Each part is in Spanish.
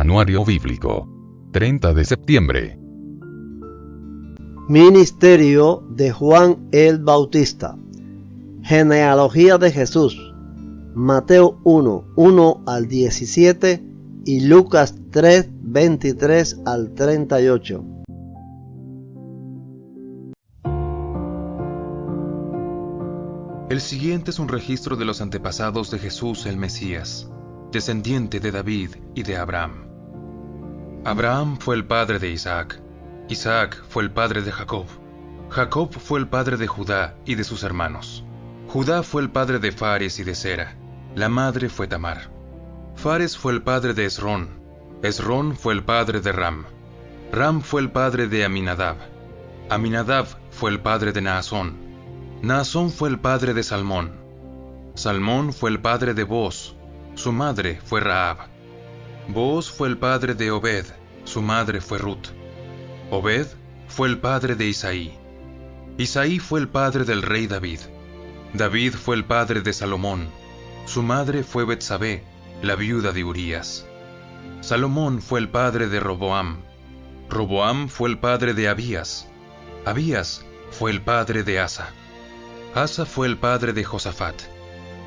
Anuario Bíblico. 30 de septiembre. Ministerio de Juan el Bautista. Genealogía de Jesús. Mateo 1 al 17 y Lucas 3, 23 al 38. El siguiente es un registro de los antepasados de Jesús el Mesías, descendiente de David y de Abraham. Abraham fue el padre de Isaac. Isaac fue el padre de Jacob. Jacob fue el padre de Judá y de sus hermanos. Judá fue el padre de Fares y de Zera. La madre fue Tamar. Fares fue el padre de Esrón. Esrón fue el padre de Ram. Ram fue el padre de Aminadab. Aminadab fue el padre de Naasón. Naasón fue el padre de Salmón. Salmón fue el padre de Booz. Su madre fue Rahab. Booz fue el padre de Obed. Su madre fue Ruth. Obed fue el padre de Isaí. Isaí fue el padre del rey David. David fue el padre de Salomón. Su madre fue Betsabé, la viuda de Urías. Salomón fue el padre de Roboam. Roboam fue el padre de Abías. Abías fue el padre de Asa. Asa fue el padre de Josafat.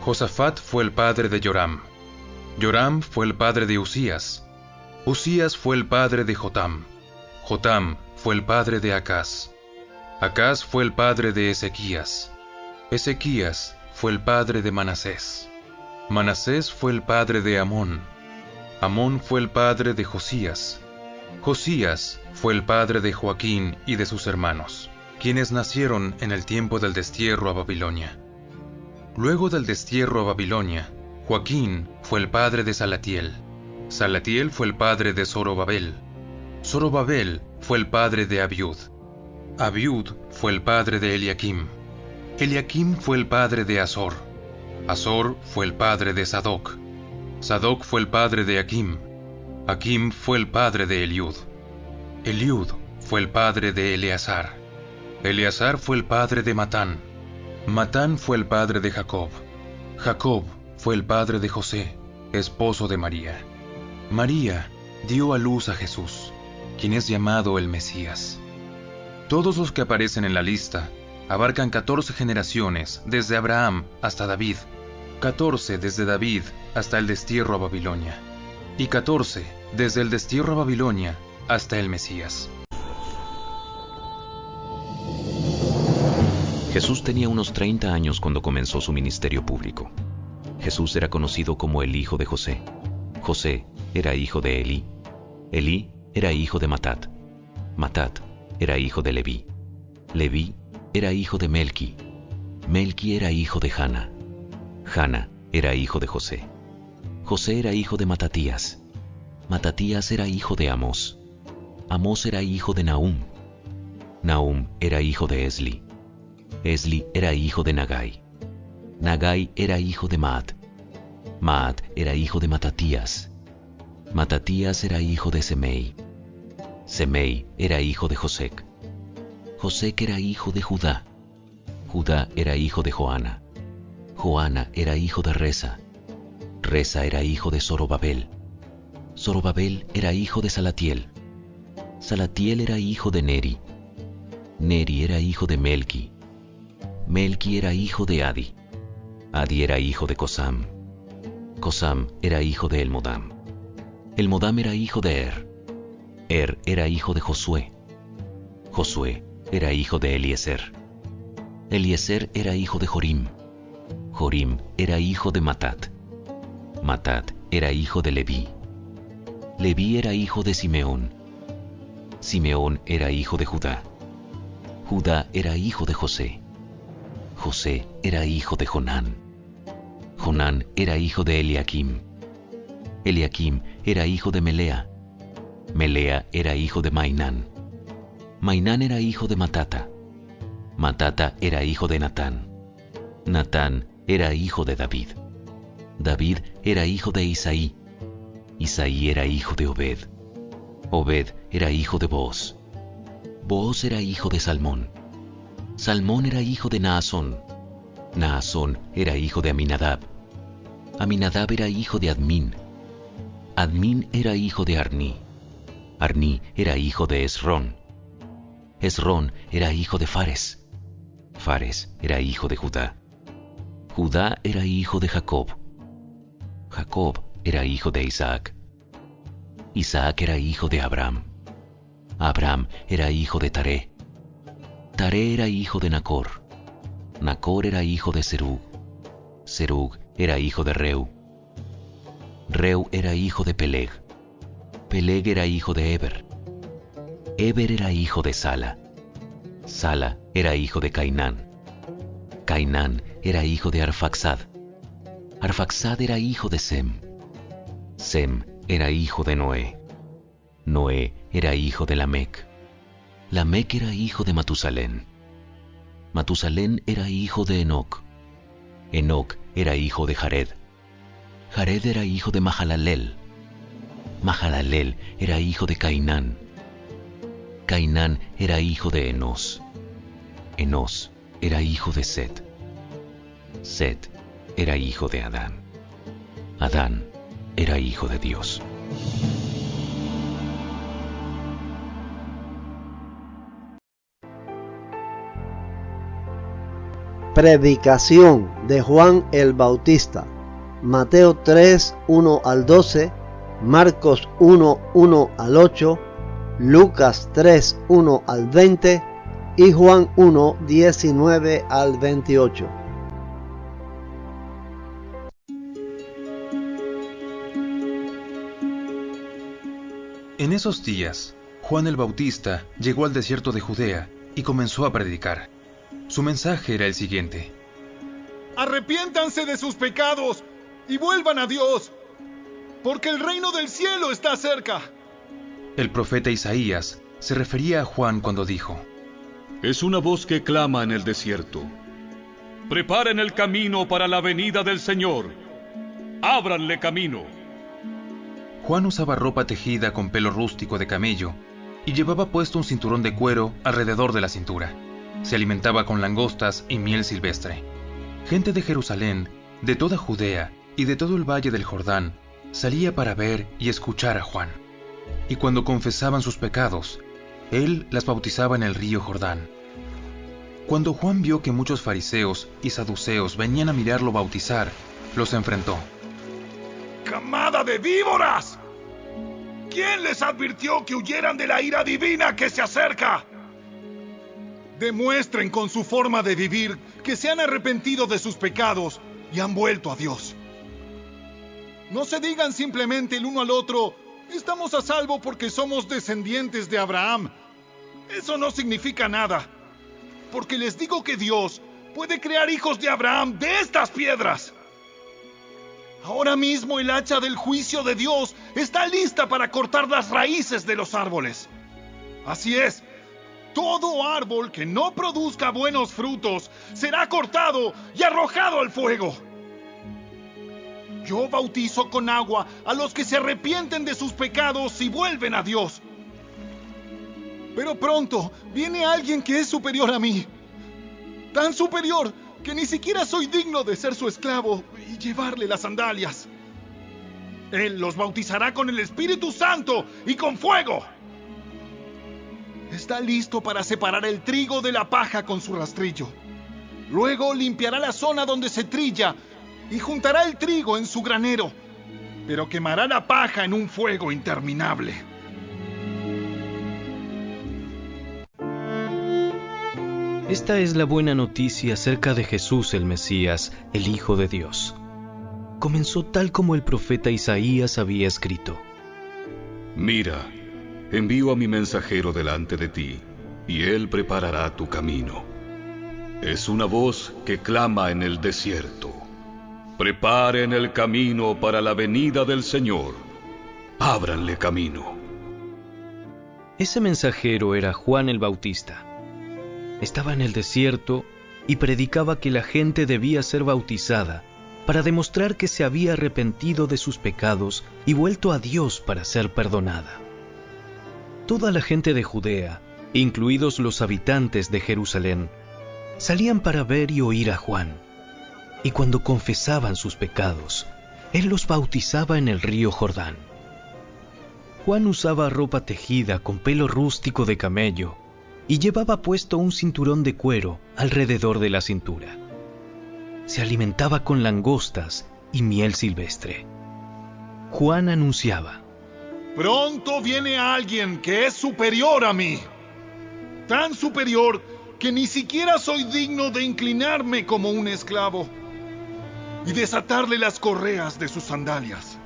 Josafat fue el padre de Joram. Joram fue el padre de Usías. Usías fue el padre de Jotam. Jotam fue el padre de Acaz. Acaz fue el padre de Ezequías. Ezequías fue el padre de Manasés. Manasés fue el padre de Amón. Amón fue el padre de Josías. Josías fue el padre de Joaquín y de sus hermanos, quienes nacieron en el tiempo del destierro a Babilonia. Luego del destierro a Babilonia, Joaquín fue el padre de Salatiel. Salatiel fue el padre de Zorobabel. Zorobabel fue el padre de Abiud. Abiud fue el padre de Eliakim. Eliakim fue el padre de Azor. Azor fue el padre de Sadoc. Sadoc fue el padre de Akim. Akim fue el padre de Eliud. Eliud fue el padre de Eleazar. Eleazar fue el padre de Matán. Matán fue el padre de Jacob. Jacob fue el padre de José, esposo de María. María dio a luz a Jesús, quien es llamado el Mesías. Todos los que aparecen en la lista abarcan 14 generaciones desde Abraham hasta David, 14 desde David hasta el destierro a Babilonia, y 14 desde el destierro a Babilonia hasta el Mesías. Jesús tenía unos 30 años cuando comenzó su ministerio público. Jesús era conocido como el hijo de José. José era hijo de Elí. Elí era hijo de Matat. Matat era hijo de Leví. Leví era hijo de Melqui. Melqui era hijo de Jana. Jana era hijo de José. José era hijo de Matatías. Matatías era hijo de Amós. Amós era hijo de Nahum. Nahum era hijo de Esli. Esli era hijo de Nagai. Nagai era hijo de Maat. Maat era hijo de Matatías. Matatías era hijo de Semei. Semei era hijo de Josec. Josec era hijo de Judá. Judá era hijo de Joana. Joana era hijo de Resa. Resa era hijo de Zorobabel. Zorobabel era hijo de Salatiel. Salatiel era hijo de Neri. Neri era hijo de Melqui. Melqui era hijo de Adi. Adi era hijo de Cosam. Cosam era hijo de Elmodam. Elmodam era hijo de Er era hijo de Josué. Josué era hijo de Eliezer. Eliezer era hijo de Jorim. Jorim era hijo de Matat. Matat era hijo de Leví. Leví era hijo de Simeón. Simeón era hijo de Judá. Judá era hijo de José. José era hijo de Jonán. Jonán era hijo de Eliakim. Eliakim era hijo de Melea. Melea era hijo de Mainán. Mainán era hijo de Matata. Matata era hijo de Natán. Natán era hijo de David. David era hijo de Isaí. Isaí era hijo de Obed. Obed era hijo de Booz. Booz era hijo de Salmón. Salmón era hijo de Naasón. Naasón era hijo de Aminadab. Aminadab era hijo de Admín. Admín era hijo de Arní. Arní era hijo de Esrón. Esrón era hijo de Fares. Fares era hijo de Judá. Judá era hijo de Jacob. Jacob era hijo de Isaac. Isaac era hijo de Abraham. Abraham era hijo de Taré. Taré era hijo de Nacor. Nacor era hijo de Serug. Serug era hijo de Reu. Reu era hijo de Peleg. Peleg era hijo de Eber. Eber era hijo de Sala. Sala era hijo de Cainán. Cainán era hijo de Arfaxad. Arfaxad era hijo de Sem. Sem era hijo de Noé. Noé era hijo de Lamec. Lamec era hijo de Matusalén. Matusalén era hijo de Enoc. Enoc era hijo de Jared. Jared era hijo de Mahalalel. Mahalalel era hijo de Cainán. Cainán era hijo de Enos. Enos era hijo de Set. Set era hijo de Adán. Adán era hijo de Dios. Predicación de Juan el Bautista. Mateo 3, 1 al 12, Marcos 1, 1 al 8, Lucas 3, 1 al 20 y Juan 1, 19 al 28. En esos días, Juan el Bautista llegó al desierto de Judea y comenzó a predicar. Su mensaje era el siguiente: Arrepiéntanse de sus pecados y vuelvan a Dios, porque el reino del cielo está cerca. El profeta Isaías se refería a Juan cuando dijo: Es una voz que clama en el desierto. Preparen el camino para la venida del Señor. Ábranle camino. Juan usaba ropa tejida con pelo rústico de camello y llevaba puesto un cinturón de cuero alrededor de la cintura. Se alimentaba con langostas y miel silvestre. Gente de Jerusalén, de toda Judea y de todo el valle del Jordán salía para ver y escuchar a Juan. Y cuando confesaban sus pecados, él las bautizaba en el río Jordán. Cuando Juan vio que muchos fariseos y saduceos venían a mirarlo bautizar, los enfrentó. ¡Camada de víboras! ¿Quién les advirtió que huyeran de la ira divina que se acerca? Demuestren con su forma de vivir que se han arrepentido de sus pecados y han vuelto a Dios. No se digan simplemente el uno al otro: estamos a salvo porque somos descendientes de Abraham. Eso no significa nada, porque les digo que Dios puede crear hijos de Abraham de estas piedras. Ahora mismo el hacha del juicio de Dios está lista para cortar las raíces de los árboles. Así es, todo árbol que no produzca buenos frutos será cortado y arrojado al fuego. Yo bautizo con agua a los que se arrepienten de sus pecados y vuelven a Dios. Pero pronto viene alguien que es superior a mí. Tan superior que ni siquiera soy digno de ser su esclavo y llevarle las sandalias. Él los bautizará con el Espíritu Santo y con fuego. Está listo para separar el trigo de la paja con su rastrillo. Luego limpiará la zona donde se trilla y juntará el trigo en su granero, pero quemará la paja en un fuego interminable. Esta es la buena noticia acerca de Jesús el Mesías, el Hijo de Dios. Comenzó tal como el profeta Isaías había escrito. Mira, envío a mi mensajero delante de ti, y él preparará tu camino. Es una voz que clama en el desierto. Preparen el camino para la venida del Señor. Ábranle camino. Ese mensajero era Juan el Bautista. Estaba en el desierto y predicaba que la gente debía ser bautizada para demostrar que se había arrepentido de sus pecados y vuelto a Dios para ser perdonada. Toda la gente de Judea, incluidos los habitantes de Jerusalén, salían para ver y oír a Juan. Y cuando confesaban sus pecados, él los bautizaba en el río Jordán. Juan usaba ropa tejida con pelo rústico de camello y llevaba puesto un cinturón de cuero alrededor de la cintura. Se alimentaba con langostas y miel silvestre. Juan anunciaba: Pronto viene alguien que es superior a mí. Tan superior que ni siquiera soy digno de inclinarme como un esclavo y desatarle las correas de sus sandalias.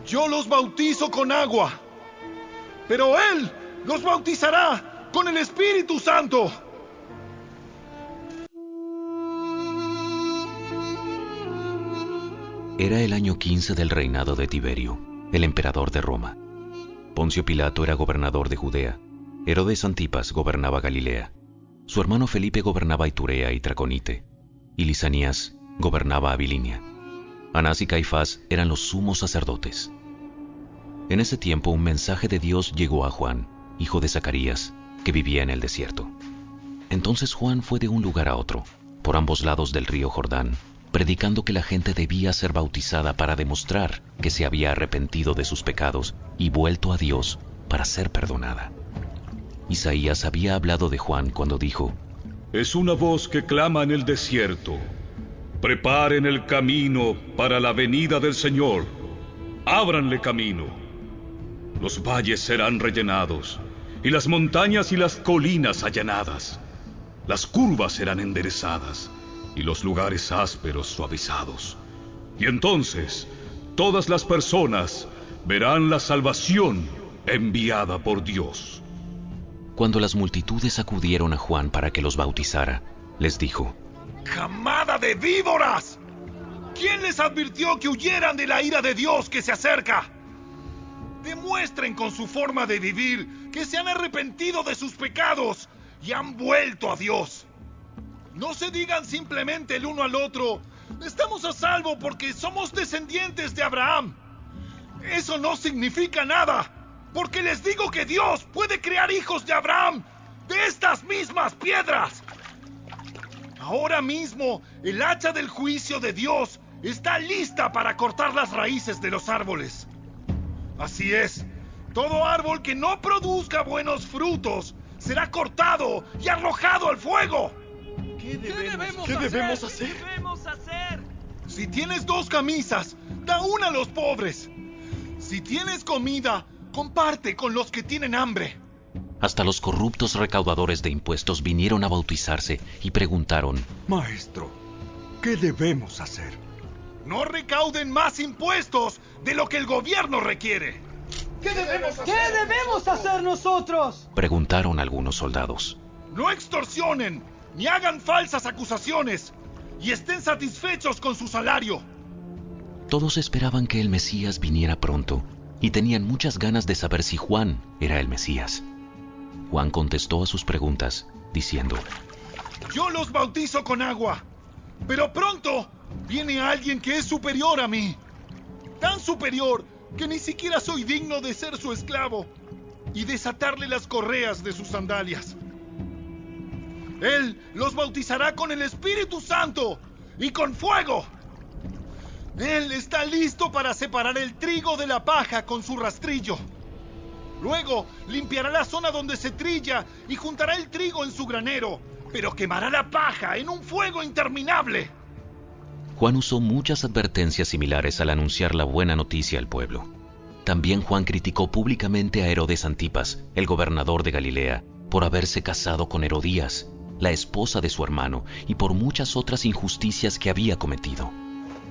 Yo los bautizo con agua, pero Él los bautizará con el Espíritu Santo. Era el año 15 del reinado de Tiberio, el emperador de Roma. Poncio Pilato era gobernador de Judea. Herodes Antipas gobernaba Galilea. Su hermano Felipe gobernaba Iturea y Traconite. Y Lisanías gobernaba Abilinia. Anás y Caifás eran los sumos sacerdotes. En ese tiempo un mensaje de Dios llegó a Juan, hijo de Zacarías, que vivía en el desierto. Entonces Juan fue de un lugar a otro, por ambos lados del río Jordán, predicando que la gente debía ser bautizada para demostrar que se había arrepentido de sus pecados y vuelto a Dios para ser perdonada. Isaías había hablado de Juan cuando dijo: Es una voz que clama en el desierto. Preparen el camino para la venida del Señor. Ábranle camino. Los valles serán rellenados, y las montañas y las colinas allanadas. Las curvas serán enderezadas, y los lugares ásperos suavizados. Y entonces todas las personas verán la salvación enviada por Dios. Cuando las multitudes acudieron a Juan para que los bautizara, les dijo: ¡Camada de víboras! ¿Quién les advirtió que huyeran de la ira de Dios que se acerca? Demuestren con su forma de vivir que se han arrepentido de sus pecados y han vuelto a Dios. No se digan simplemente el uno al otro: estamos a salvo porque somos descendientes de Abraham. Eso no significa nada, porque les digo que Dios puede crear hijos de Abraham de estas mismas piedras. Ahora mismo el hacha del juicio de Dios está lista para cortar las raíces de los árboles. Así es, todo árbol que no produzca buenos frutos será cortado y arrojado al fuego. ¿Qué debemos hacer? Si tienes 2 camisas, da una a los pobres. Si tienes comida, comparte con los que tienen hambre. Hasta los corruptos recaudadores de impuestos vinieron a bautizarse y preguntaron: Maestro, ¿qué debemos hacer? No recauden más impuestos de lo que el gobierno requiere. ¿Qué debemos hacer nosotros? Preguntaron algunos soldados. No extorsionen, ni hagan falsas acusaciones, y estén satisfechos con su salario. Todos esperaban que el Mesías viniera pronto, y tenían muchas ganas de saber si Juan era el Mesías. Juan contestó a sus preguntas, diciendo: Yo los bautizo con agua, pero pronto viene alguien que es superior a mí. Tan superior que ni siquiera soy digno de ser su esclavo y desatarle las correas de sus sandalias. Él los bautizará con el Espíritu Santo y con fuego. Él está listo para separar el trigo de la paja con su rastrillo. Luego limpiará la zona donde se trilla y juntará el trigo en su granero, pero quemará la paja en un fuego interminable. Juan usó muchas advertencias similares al anunciar la buena noticia al pueblo. También Juan criticó públicamente a Herodes Antipas, el gobernador de Galilea, por haberse casado con Herodías, la esposa de su hermano, y por muchas otras injusticias que había cometido.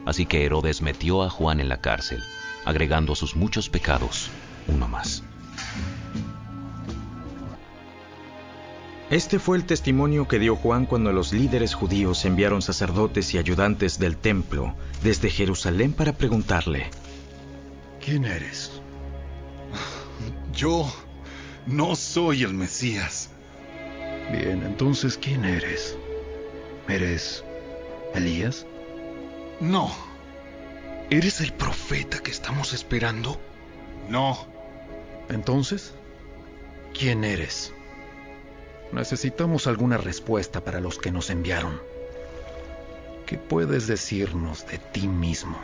Así que Herodes metió a Juan en la cárcel, agregando a sus muchos pecados uno más. Este fue el testimonio que dio Juan cuando los líderes judíos enviaron sacerdotes y ayudantes del templo desde Jerusalén para preguntarle: ¿Quién eres? Yo no soy el Mesías. Bien, entonces, ¿quién eres? ¿Eres Elías? No. ¿Eres el profeta que estamos esperando? No. Entonces, ¿quién eres? Necesitamos alguna respuesta para los que nos enviaron. ¿Qué puedes decirnos de ti mismo?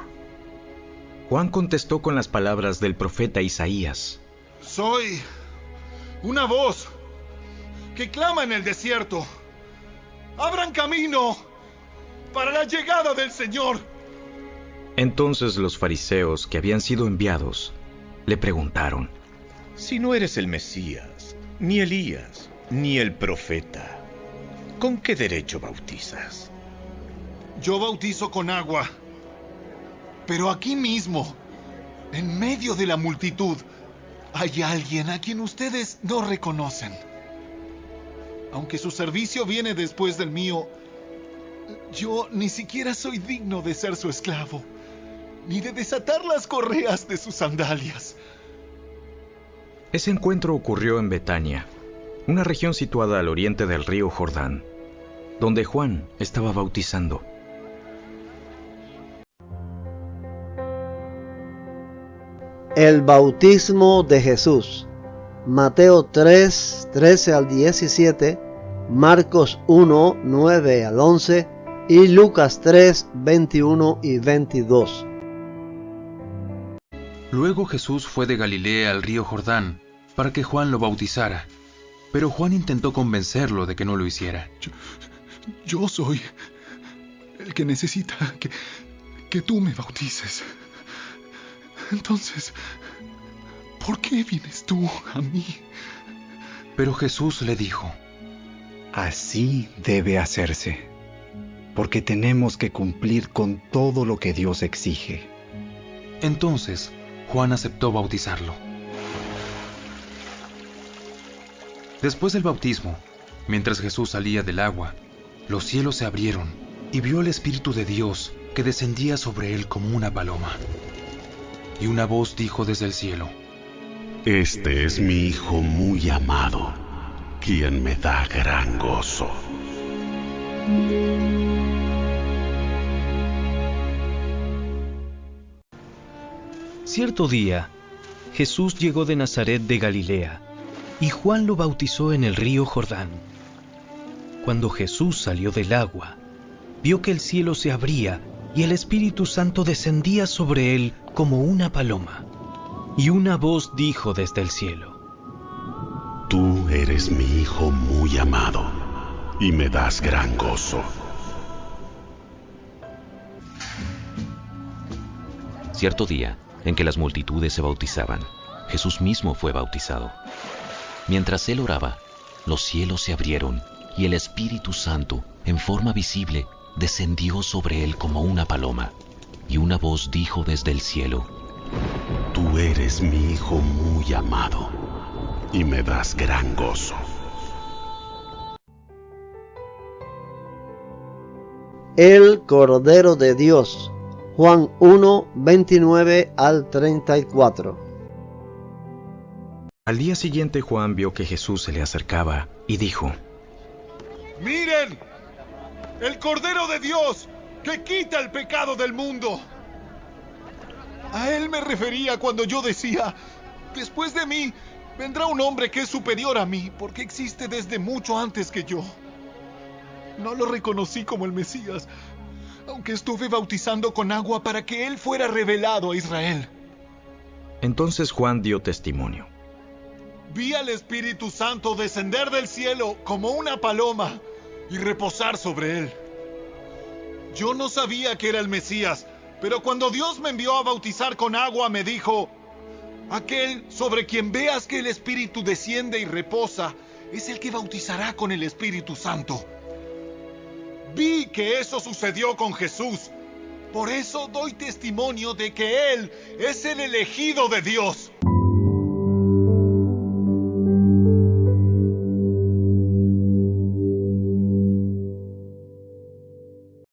Juan contestó con las palabras del profeta Isaías. Soy una voz que clama en el desierto. Abran camino para la llegada del Señor. Entonces los fariseos que habían sido enviados le preguntaron: Si no eres el Mesías, ni Elías, ni el profeta, ¿con qué derecho bautizas? Yo bautizo con agua, pero aquí mismo, en medio de la multitud, hay alguien a quien ustedes no reconocen. Aunque su servicio viene después del mío, yo ni siquiera soy digno de ser su esclavo, ni de desatar las correas de sus sandalias. Ese encuentro ocurrió en Betania, una región situada al oriente del río Jordán, donde Juan estaba bautizando. El bautismo de Jesús. Mateo 3, 13 al 17, Marcos 1, 9 al 11 y Lucas 3, 21 y 22. Luego Jesús fue de Galilea al río Jordán para que Juan lo bautizara, pero Juan intentó convencerlo de que no lo hiciera. Yo soy el que necesita que tú me bautices. Entonces, ¿por qué vienes tú a mí? Pero Jesús le dijo: Así debe hacerse, porque tenemos que cumplir con todo lo que Dios exige. Entonces, Juan aceptó bautizarlo. Después del bautismo, mientras Jesús salía del agua, los cielos se abrieron y vio al Espíritu de Dios que descendía sobre él como una paloma. Y una voz dijo desde el cielo: Este es mi Hijo muy amado, quien me da gran gozo. Cierto día, Jesús llegó de Nazaret de Galilea, y Juan lo bautizó en el río Jordán. Cuando Jesús salió del agua, vio que el cielo se abría y el Espíritu Santo descendía sobre él como una paloma. Y una voz dijo desde el cielo: Tú eres mi Hijo muy amado, y me das gran gozo. Cierto día, en que las multitudes se bautizaban, Jesús mismo fue bautizado. Mientras él oraba, los cielos se abrieron y el Espíritu Santo, en forma visible, descendió sobre él como una paloma. Y una voz dijo desde el cielo: Tú eres mi Hijo muy amado, y me das gran gozo. El Cordero de Dios. Juan 1, 29 al 34. Al día siguiente Juan vio que Jesús se le acercaba y dijo: ¡Miren! ¡El Cordero de Dios que quita el pecado del mundo! A él me refería cuando yo decía: después de mí vendrá un hombre que es superior a mí, porque existe desde mucho antes que yo. No lo reconocí como el Mesías, aunque estuve bautizando con agua para que él fuera revelado a Israel. Entonces Juan dio testimonio: Vi al Espíritu Santo descender del cielo como una paloma y reposar sobre él. Yo no sabía que era el Mesías, pero cuando Dios me envió a bautizar con agua, me dijo: aquel sobre quien veas que el Espíritu desciende y reposa es el que bautizará con el Espíritu Santo. Vi que eso sucedió con Jesús. Por eso doy testimonio de que Él es el elegido de Dios.